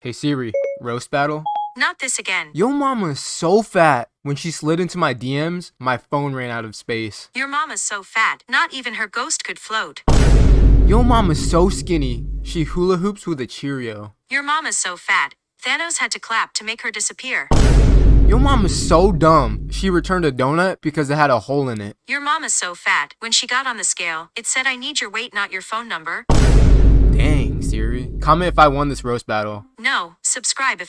Hey Siri, roast battle? Not this again. Yo mama's so fat. When she slid into my DMs, my phone ran out of space. Your mama's so fat, not even her ghost could float. Yo mama's so skinny. She hula hoops with a Cheerio. Your mama's so fat, Thanos had to clap to make her disappear. Yo mama's so dumb. She returned a donut because it had a hole in it. Your mama's so fat, when she got on the scale, it said I need your weight, not your phone number. Dang, Siri. Comment if I won this roast battle. No, subscribe if